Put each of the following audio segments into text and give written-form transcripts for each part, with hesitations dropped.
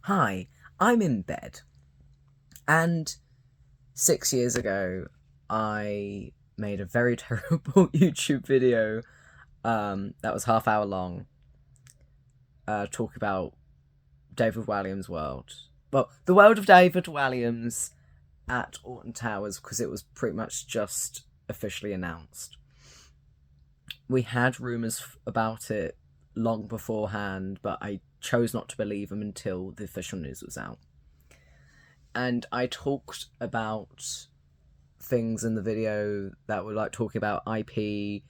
Hi, I'm in bed. And 6 years ago, I made a very terrible YouTube video that was half hour long, talk about David Walliams' world. Well, the world of David Walliams at Alton Towers, because it was pretty much just officially announced. We had rumours about it long beforehand, but I chose not to believe them until the official news was out. And I talked about things in the video that were like talking about IP,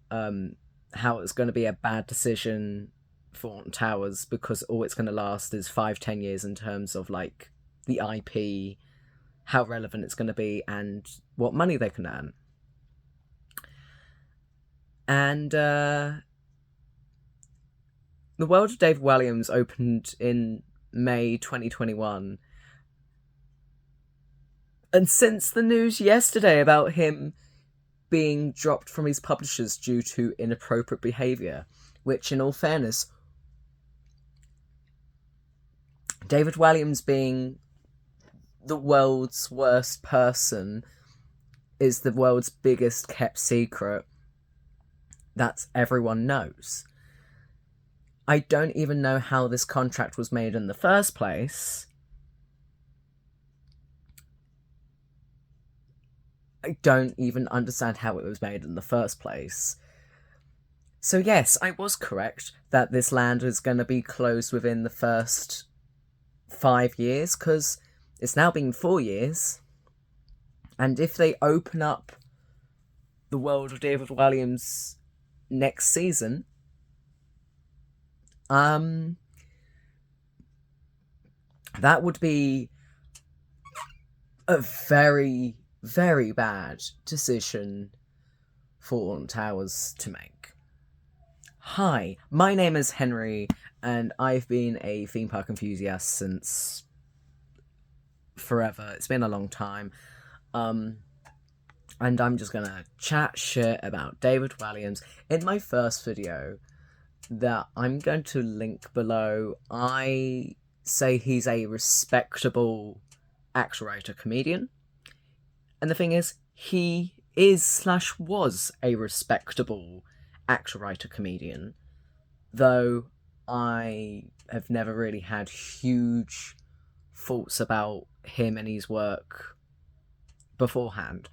how it's going to be a bad decision for Alton Towers because all it's going to last is 5-10 years in terms of like the IP, how relevant it's going to be, and what money they can earn. And the World of David Walliams opened in May 2021. And since the news yesterday about him being dropped from his publishers due to inappropriate behaviour, which, in all fairness, David Walliams being the world's worst person is the world's biggest kept secret that everyone knows. I don't even know how this contract was made in the first place. I don't even understand how it was made in the first place. So yes, I was correct that this land is going to be closed within the first 5 years, because it's now been 4 years. And if they open up the World of David Walliams next season, that would be a very, very bad decision for Alton Towers to make. Hi, my name is Henry, and I've been a theme park enthusiast since forever. It's been a long time. And I'm just gonna chat shit about David Walliams in my first video that I'm going to link below. I say he's a respectable actor, writer, comedian. And the thing is, he is/was a respectable actor, writer, comedian. Though I have never really had huge thoughts about him and his work beforehand.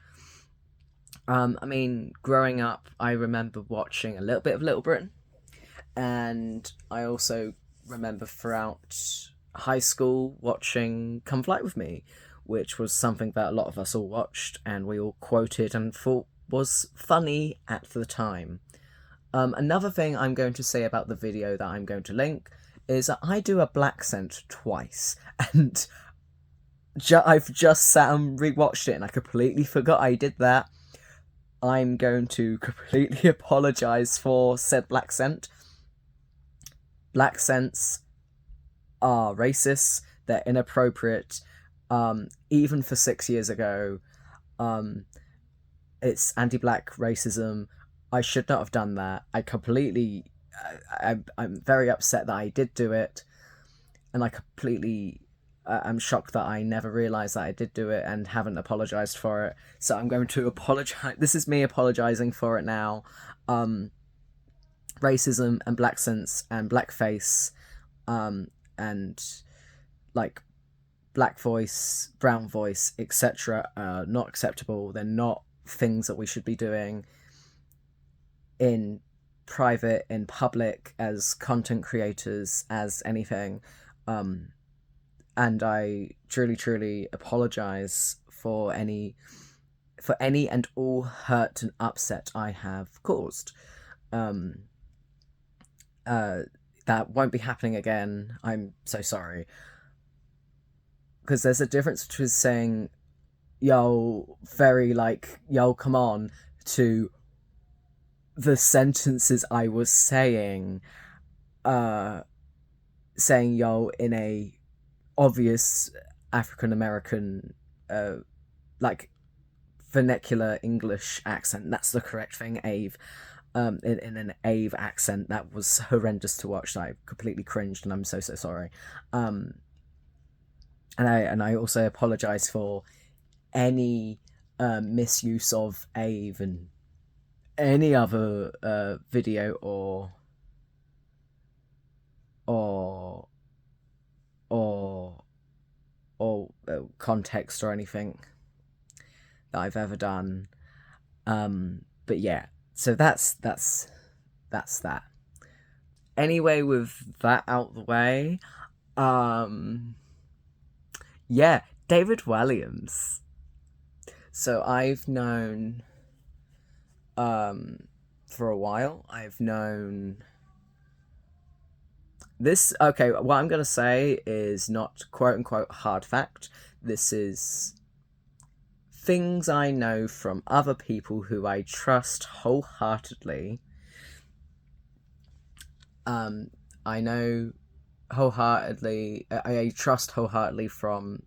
I mean, growing up, I remember watching a little bit of Little Britain. And I also remember throughout high school watching Come Fly With Me, which was something that a lot of us all watched and we all quoted and thought was funny at the time. Another thing I'm going to say about the video that I'm going to link is that I do a black scent twice, and I've just sat and rewatched it and I completely forgot I did that. I'm going to completely apologise for said black scent. Black scents are racist, they're inappropriate, even for 6 years ago. It's anti-black racism. I should not have done that. I'm very upset that I did do it, and I'm shocked that I never realised that I did do it and haven't apologised for it. So I'm going to apologise. This is me apologising for it now. Racism and black sense and blackface, and like black voice, brown voice, etc. are not acceptable. They're not things that we should be doing in private, in public, as content creators, as anything. And I truly, truly apologise for any and all hurt and upset I have caused. That won't be happening again. I'm so sorry. Because there's a difference between saying, yo, come on, to the sentences I was saying, saying yo in a obvious African American, vernacular English accent. That's the correct thing, Ave. in an Ave accent that was horrendous to watch. I completely cringed, and I'm so sorry. And I also apologize for any misuse of Ave and any other video or or context or anything that I've ever done. But yeah, so that's that. Anyway, with that out the way, yeah, David Walliams. So I've known for a while. I've known this. Okay, what I'm gonna say is not quote unquote hard fact. This is things I know from other people who I trust wholeheartedly. I know wholeheartedly. I trust wholeheartedly from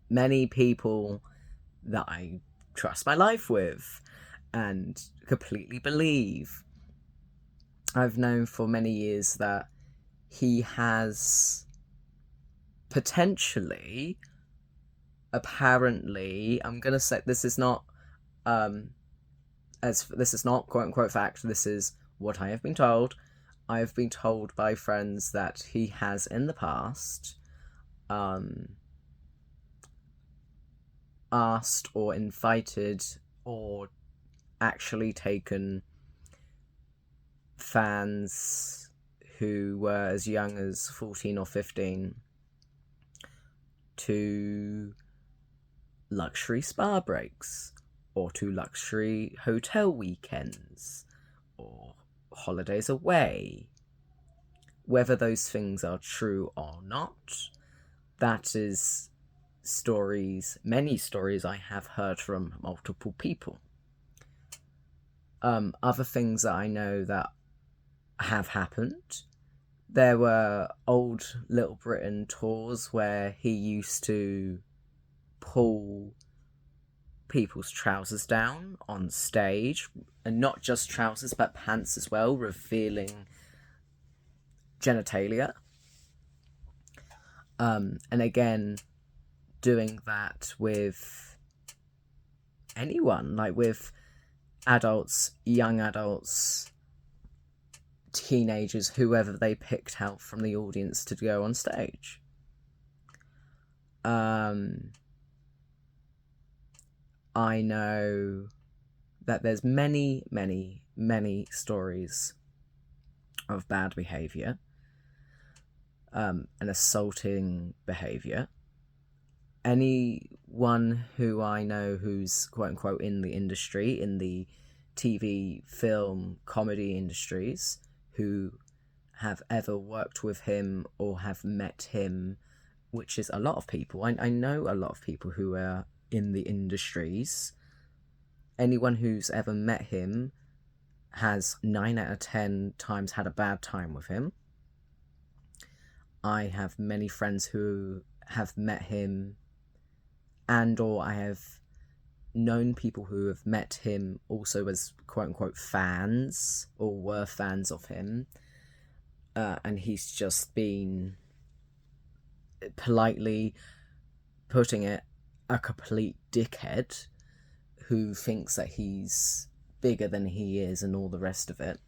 many people that I trust my life with and completely believe. I've known for many years that he has potentially, apparently, I'm gonna say this is not this is not quote unquote fact, this is what I have been told. I have been told by friends that he has in the past asked or invited or actually taken fans who were as young as 14 or 15 to luxury spa breaks or to luxury hotel weekends or holidays away. Whether those things are true or not, that is many stories I have heard from multiple people. Other things that I know that have happened, there were old Little Britain tours where he used to pull people's trousers down on stage, and not just trousers but pants as well, revealing genitalia. And again, doing that with anyone, like with adults, young adults, teenagers, whoever they picked out from the audience to go on stage. I know that there's many stories of bad behaviour and assaulting behaviour. Anyone who I know who's quote unquote in the industry, in the TV, film, comedy industries, who have ever worked with him or have met him, which is a lot of people. I know a lot of people who are in the industries. Anyone who's ever met him has 9 out of 10 times had a bad time with him. I have many friends who have met him, and or I have known people who have met him also as quote unquote fans or were fans of him, and he's just been, politely putting it, a complete dickhead who thinks that he's bigger than he is and all the rest of it.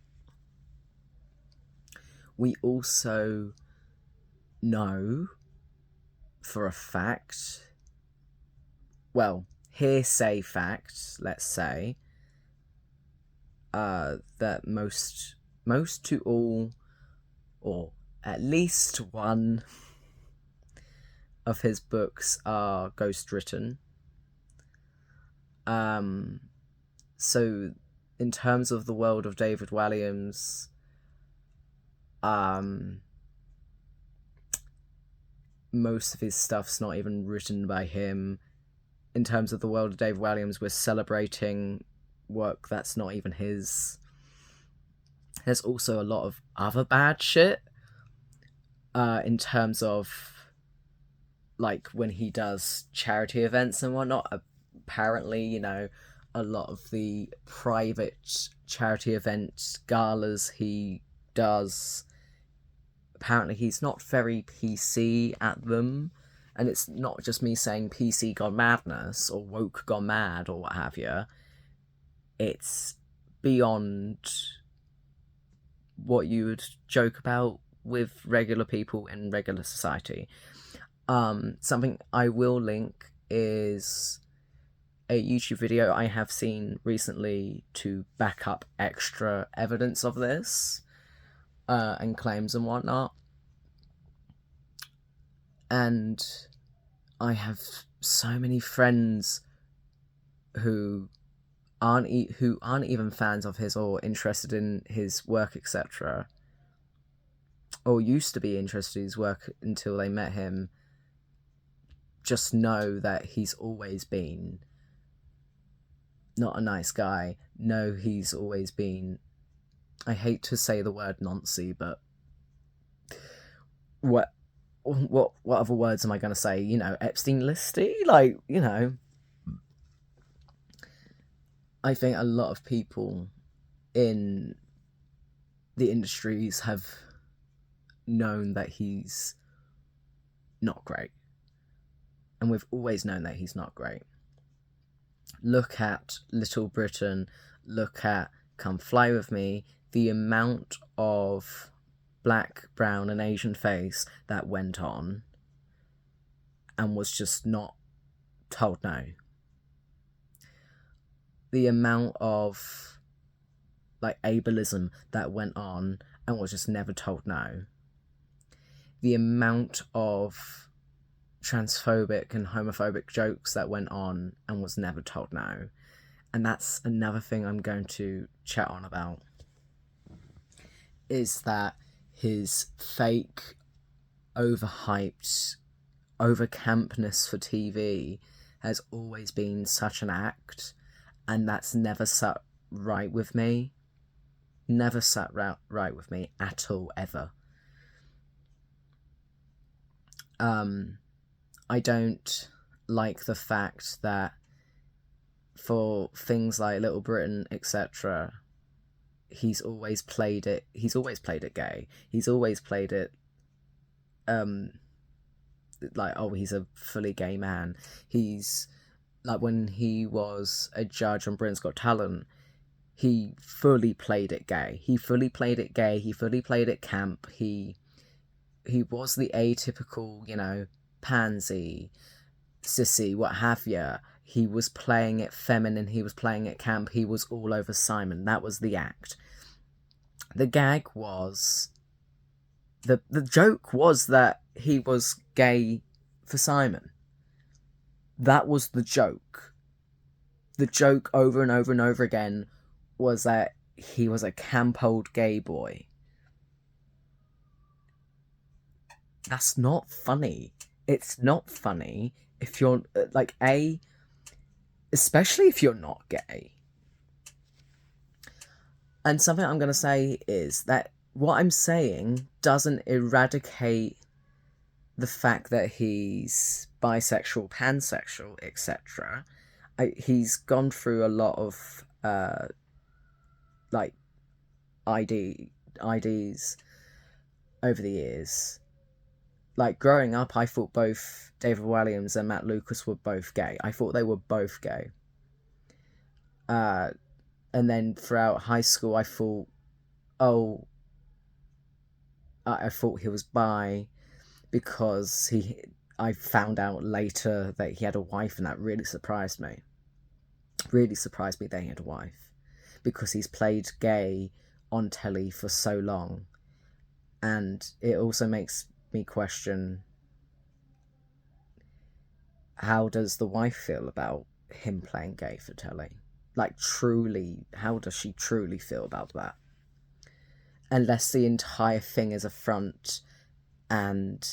We also know for a fact, well, hearsay fact, let's say, that most to all, or at least one of his books are ghost written. So in terms of the world of David Walliams, most of his stuff's not even written by him. In terms of the world of David Walliams, we're celebrating work that's not even his. There's also a lot of other bad shit, in terms of, like, when he does charity events and whatnot. Apparently, a lot of the private charity events, galas he does. Apparently he's not very PC at them, and it's not just me saying PC gone madness or woke gone mad or what have you. It's beyond what you would joke about with regular people in regular society. Something I will link is a YouTube video I have seen recently to back up extra evidence of this, and claims and whatnot. And I have so many friends who aren't even fans of his or interested in his work, etc., or used to be interested in his work until they met him, just know that he's always been not a nice guy. No, he's always been, I hate to say the word Nancy, but what other words am I going to say? You know, Epstein-listy? Like, you know, I think a lot of people in the industries have known that he's not great. And we've always known that he's not great. Look at Little Britain, look at Come Fly With Me, the amount of black, brown and Asian face that went on and was just not told no. The amount of like ableism that went on and was just never told no. The amount of transphobic and homophobic jokes that went on and was never told no. And that's another thing I'm going to chat on about, is that his fake, overhyped, over-campness for TV has always been such an act, and that's never sat right with me. Never sat right with me at all, ever. I don't like the fact that for things like Little Britain, etc., he's always played it gay. He's always played it like, oh, he's a fully gay man. He's like, when he was a judge on Britain's Got Talent, he fully played it gay. He fully played it camp. He was the atypical, you know, pansy, sissy, what have you. He was playing it feminine, he was playing it camp, he was all over Simon. That was the act. The gag was, the joke was that he was gay for Simon. That was the joke. The joke over and over and over again was that he was a camp old gay boy. That's not funny. It's not funny if you're, like, especially if you're not gay. And something I'm going to say is that what I'm saying doesn't eradicate the fact that he's bisexual, pansexual, etc. He's gone through a lot of, like, IDs over the years. Like, growing up, I thought both David Walliams and Matt Lucas were both gay. I thought they were both gay. And then throughout high school, I thought, I thought he was bi, because I found out later that he had a wife, and that really surprised me. Really surprised me that he had a wife, because he's played gay on telly for so long. And it also makes me question, how does the wife feel about him playing gay for telly? Like, truly, how does she truly feel about that? Unless the entire thing is a front and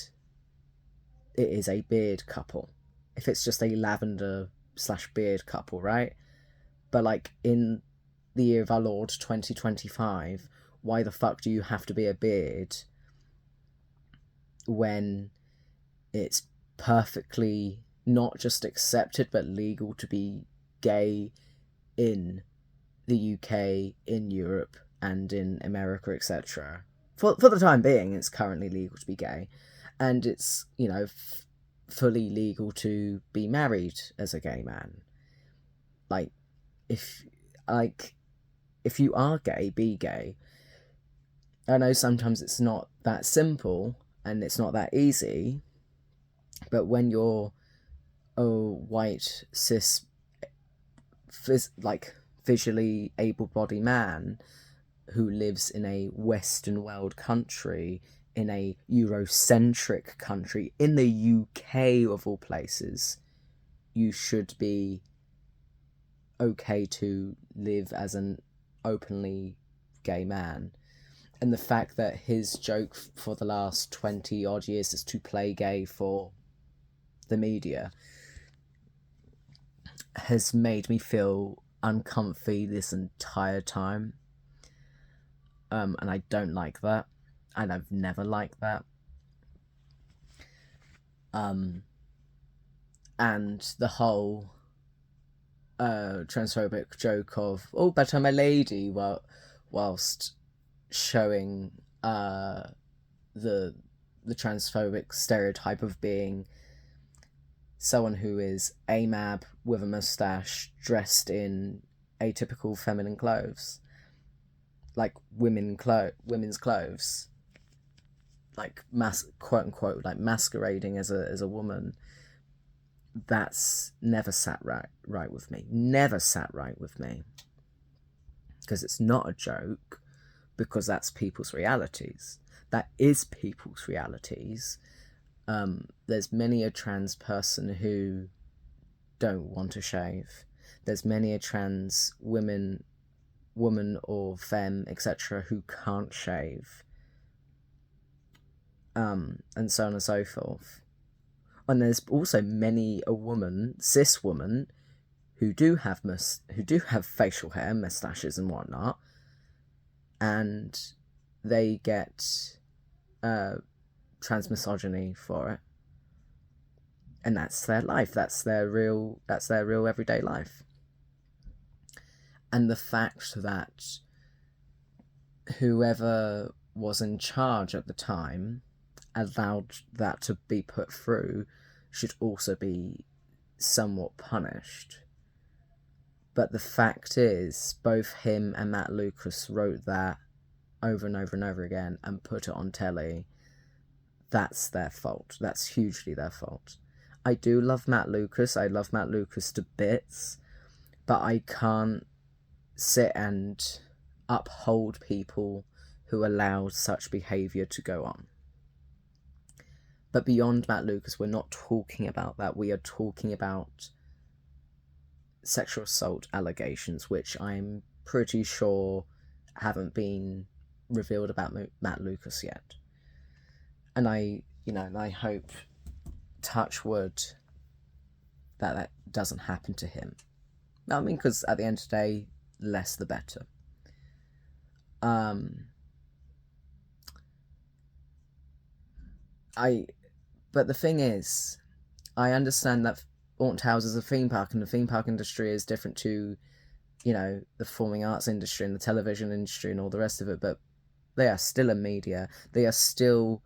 it is a beard couple. If it's just a lavender/beard couple, right? But, like, in the year of our Lord 2025, why the fuck do you have to be a beard when it's perfectly not just accepted but legal to be gay in the UK, in Europe, and in America, etc. For the time being, it's currently legal to be gay, and it's, you know, fully legal to be married as a gay man. Like, if you are gay, be gay. I know sometimes it's not that simple and it's not that easy, but when you're a white, cis, visually able-bodied man who lives in a Western world country, in a Eurocentric country, in the UK of all places, you should be okay to live as an openly gay man. And the fact that his joke for the last 20 odd years is to play gay for the media has made me feel uncomfy this entire time. And I don't like that. And I've never liked that. And the whole transphobic joke of, oh, but I'm a lady, whilst showing the transphobic stereotype of being someone who is AMAB with a moustache, dressed in atypical feminine clothes, like women's clothes, like quote unquote, like masquerading as a woman. That's never sat right with me. Never sat right with me, because it's not a joke. Because that's people's realities. That is people's realities. There's many a trans person who don't want to shave. There's many a trans woman or femme, etc., who can't shave. And so on and so forth. And there's also many a cis woman, who do have facial hair, moustaches, and whatnot. And they get transmisogyny for it, and that's their life. That's their real everyday life. And the fact that whoever was in charge at the time allowed that to be put through should also be somewhat punished. But the fact is, both him and Matt Lucas wrote that over and over and over again and put it on telly. That's their fault. That's hugely their fault. I do love Matt Lucas. I love Matt Lucas to bits. But I can't sit and uphold people who allowed such behaviour to go on. But beyond Matt Lucas, we're not talking about that. We are talking about sexual assault allegations, which I'm pretty sure haven't been revealed about Matt Lucas yet. And I hope, touch wood, that doesn't happen to him. I mean, because at the end of the day, less the better. But the thing is, I understand that Alton Towers is a theme park, and the theme park industry is different to, the performing arts industry and the television industry and all the rest of it, but they are still in media. They are still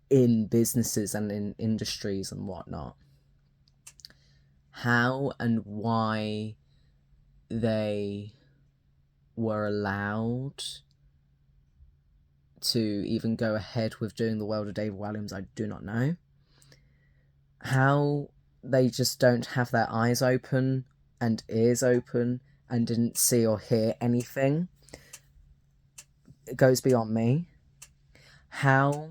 in businesses and in industries and whatnot. How and why they were allowed to even go ahead with doing the World of David Walliams, I do not know. How they just don't have their eyes open and ears open and didn't see or hear anything, it goes beyond me. How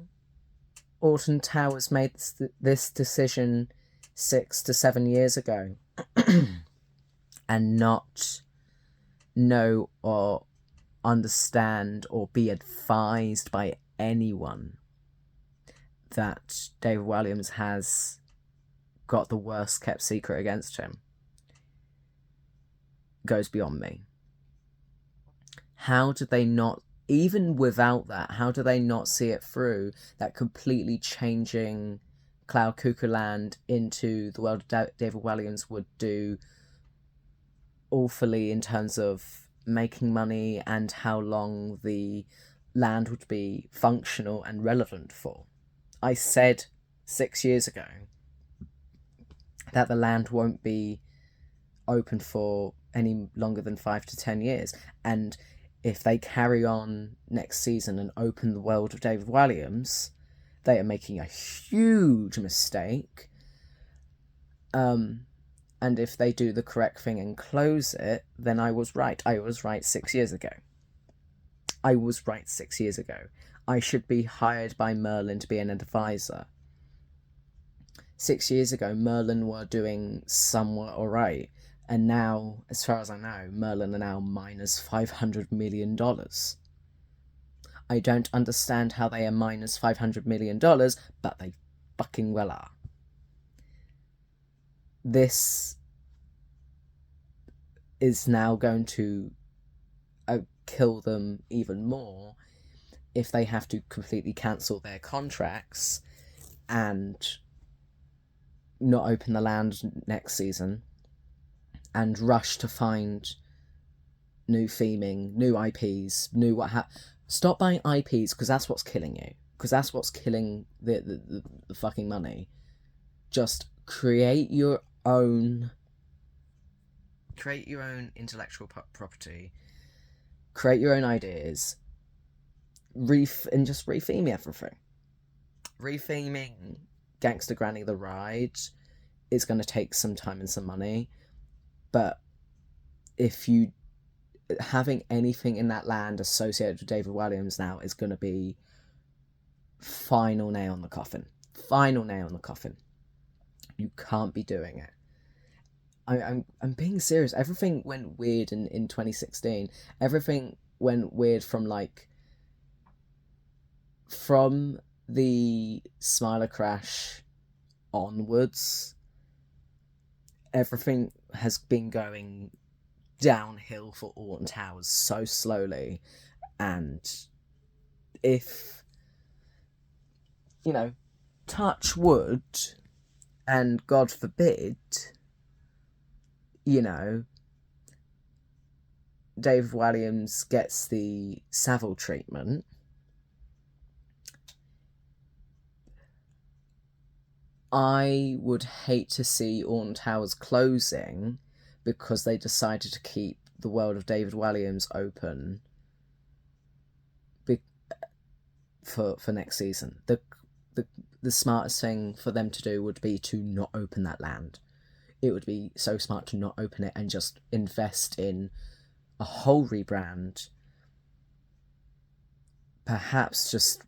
Alton Towers made this decision 6 to 7 years ago and not know or understand or be advised by anyone that David Walliams has got the worst kept secret against him, goes beyond me. How did they not, even without that, how do they not see it through, that completely changing Cloud Cuckoo Land into the World of David Walliams would do awfully in terms of making money and how long the land would be functional and relevant for. I said 6 years ago that the land won't be open for any longer than 5 to 10 years. And if they carry on next season and open the World of David Walliams, they are making a huge mistake. And if they do the correct thing and close it, then I was right. I was right 6 years ago. I was right 6 years ago. I should be hired by Merlin to be an advisor. 6 years ago, Merlin were doing somewhat alright. And now, as far as I know, Merlin are now minus $500 million. I don't understand how they are minus $500 million, but they fucking well are. This is now going to kill them even more if they have to completely cancel their contracts and not open the land next season and rush to find new theming, new IPs, new Stop buying IPs, because that's what's killing you. Because that's what's killing the fucking money. Just create your own intellectual property. Create your own ideas. And just retheme everything. Retheming Gangster Granny the Ride is going to take some time and some money. But if you... having anything in that land associated with David Walliams now is going to be final nail on the coffin. Final nail on the coffin. You can't be doing it. I'm being serious. Everything went weird in 2016. Everything went weird from the Smiler crash onwards. Everything has been going downhill for Alton Towers so slowly, and if, touch wood, and God forbid, David Walliams gets the Savile treatment, I would hate to see Alton Towers closing because they decided to keep the World of David Walliams open for next season. The smartest thing for them to do would be to not open that land. It would be so smart to not open it and just invest in a whole rebrand. Perhaps just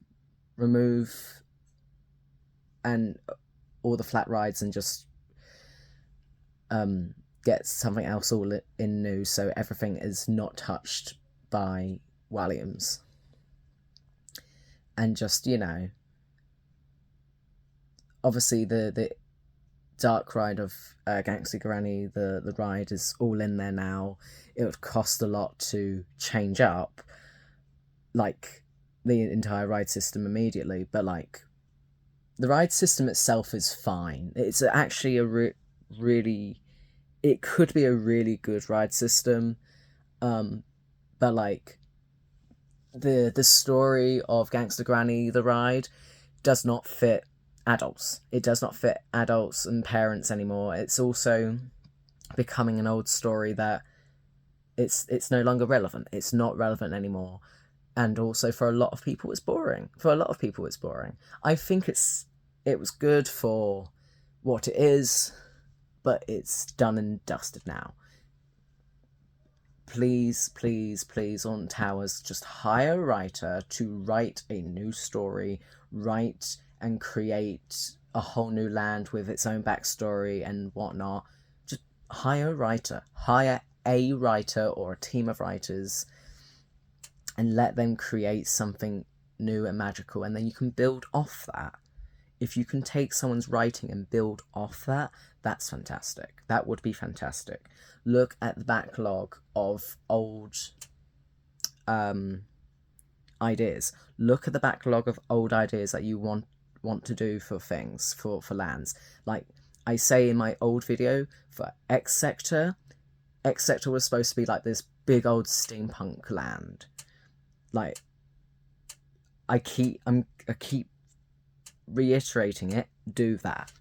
remove all the flat rides and just get something else all in new, so everything is not touched by Walliams. And just, obviously the dark ride of Gangster Granny, the ride is all in there now. It would cost a lot to change up, the entire ride system immediately, but, the ride system itself is fine. It's actually a really... It could be a really good ride system, but, the story of Gangster Granny, the ride, does not fit adults. It does not fit adults and parents anymore. It's also becoming an old story that it's no longer relevant. It's not relevant anymore. And also for a lot of people it's boring. I think it was good for what it is, but it's done and dusted now. Please, Alton Towers, just hire a writer to write a new story, write and create a whole new land with its own backstory and whatnot. Just hire a writer. Hire a writer or a team of writers and let them create something new and magical, and then you can build off that. If you can take someone's writing and build off that, that's fantastic. That would be fantastic. Look at the backlog of old ideas. Look at the backlog of old ideas that you want to do for things, for lands. Like I say in my old video, for X Sector, X Sector was supposed to be like this big old steampunk land. Like, I keep reiterating it. Do that.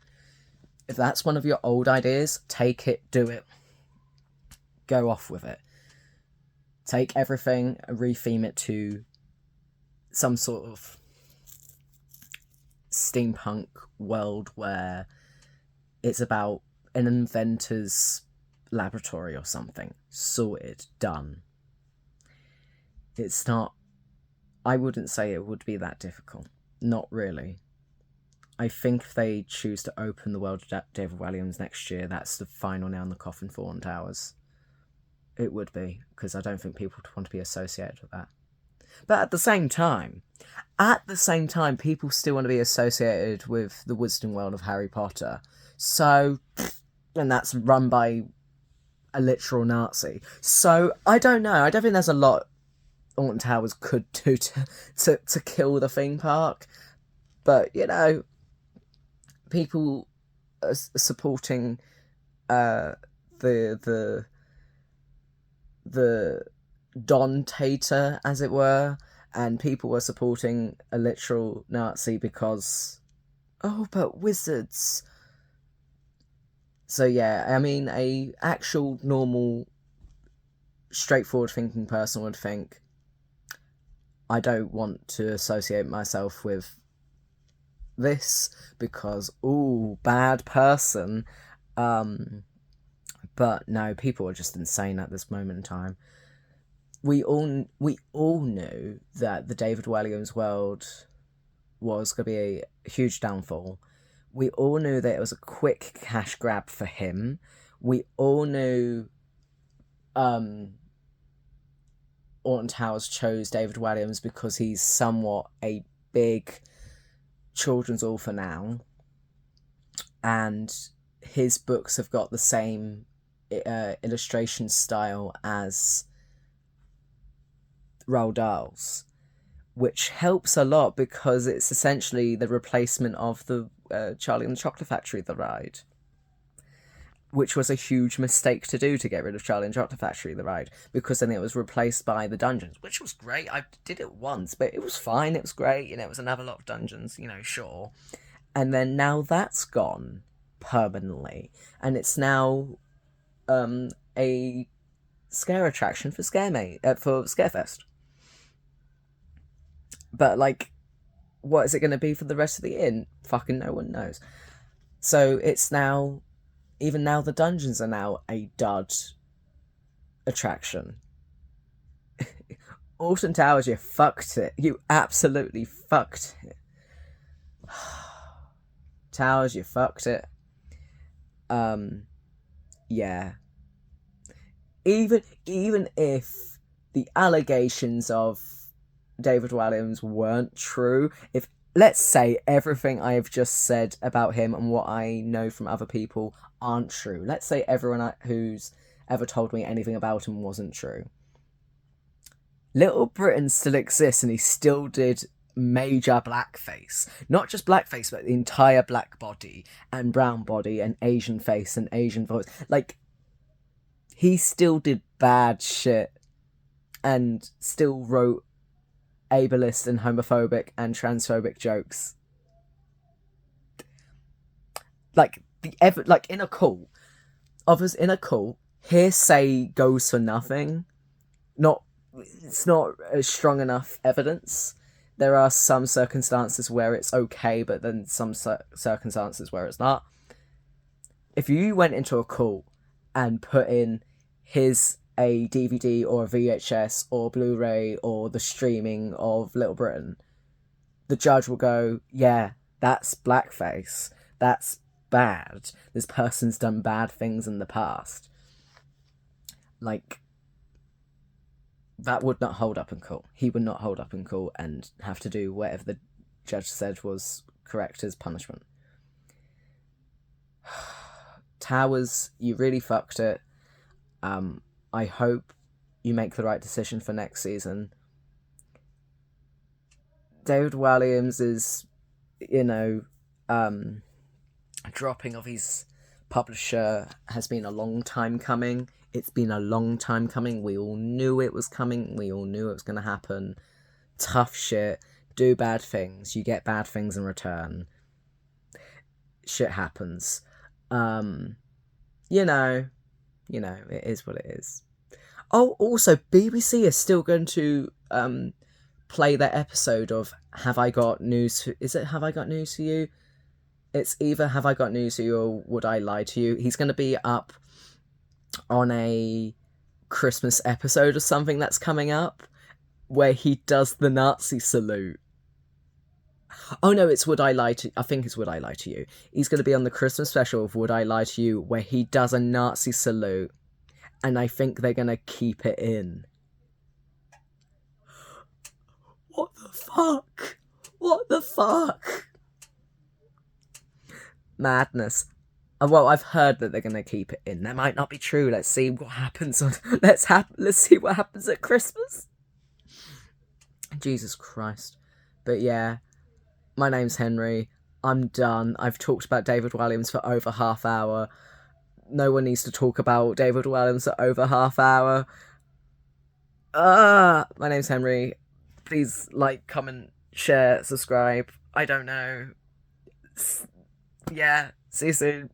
If that's one of your old ideas, take it, do it. Go off with it. Take everything and retheme it to some sort of steampunk world where it's about an inventor's laboratory or something. Sorted. Done. It's not... I wouldn't say it would be that difficult. Not really. I think if they choose to open the World of David Walliams next year, that's the final nail in the coffin for Alton Towers. It would be, because I don't think people would want to be associated with that. But at the same time, people still want to be associated with the Wizarding World of Harry Potter. So, and that's run by a literal Nazi. So, I don't know. I don't think there's a lot Alton Towers could do to kill the theme park. But, you know, people are supporting the Don Tater, as it were, and people were supporting a literal Nazi because, oh, but wizards. So yeah, I mean, a actual normal, straightforward thinking person would think, I don't want to associate myself with this because, ooh, bad person. But no, people are just insane at this moment in time. We all knew that the David Walliams world was going to be a huge downfall. We all knew that it was a quick cash grab for him. We all knew Alton Towers chose David Walliams because he's somewhat a big children's author now, and his books have got the same illustration style as Roald Dahl's, which helps a lot because it's essentially the replacement of the Charlie and the Chocolate Factory, the ride, which was a huge mistake to do, to get rid of Charlie and the Chocolate Factory, the ride, because then it was replaced by the dungeons, which was great. I did it once, but it was fine, it was great, you know, it was another lot of dungeons, you know, sure. And then now that's gone permanently, and it's now a scare attraction for for Scarefest. But, like, what is it going to be for the rest of the year? Fucking no one knows. So it's now, even now the dungeons are now a dud attraction. Alton Towers, you fucked it. You absolutely fucked it. Towers, you fucked it. Yeah. Even if the allegations of David Walliams weren't true, if, let's say, everything I have just said about him and what I know from other people aren't true, let's say everyone who's ever told me anything about him wasn't true, Little Britain still exists, and he still did major blackface. Not just blackface, but the entire black body and brown body and Asian face and Asian voice. Like, he still did bad shit and still wrote ableist and homophobic and transphobic jokes. Like, in a cult, hearsay goes for nothing. It's not a strong enough evidence. There are some circumstances where it's okay, but then some circumstances where it's not. If you went into a cult and put in a DVD or a VHS or Blu-ray or the streaming of Little Britain, the judge will go, yeah, that's blackface. That's bad. This person's done bad things in the past. Like, that would not hold up in court. He would not hold up in court and have to do whatever the judge said was correct as punishment. Towers, you really fucked it. I hope you make the right decision for next season. David Walliams is, dropping of his publisher has been a long time coming. It's been a long time coming. We all knew it was coming. We all knew it was going to happen. Tough shit. Do bad things. You get bad things in return. Shit happens. You know, it is what it is. Oh, also, BBC is still going to play their episode of Have I Got News for... Is it Have I Got News for You? It's either Have I Got News for You or Would I Lie to You? He's going to be up on a Christmas episode or something that's coming up where he does the Nazi salute. Oh no, it's Would I Lie to... I think it's Would I Lie to You. He's going to be on the Christmas special of Would I Lie to You where he does a Nazi salute. And I think they're going to keep it in. What the fuck? What the fuck? Madness. Well, I've heard that they're going to keep it in. That might not be true. Let's see what happens on... Let's see what happens at Christmas. Jesus Christ. But yeah, my name's Henry. I'm done. I've talked about David Walliams for over half hour. No one needs to talk about David Walliams for over half hour. My name's Henry. Please like, comment, share, subscribe. I don't know. Yeah, see you soon.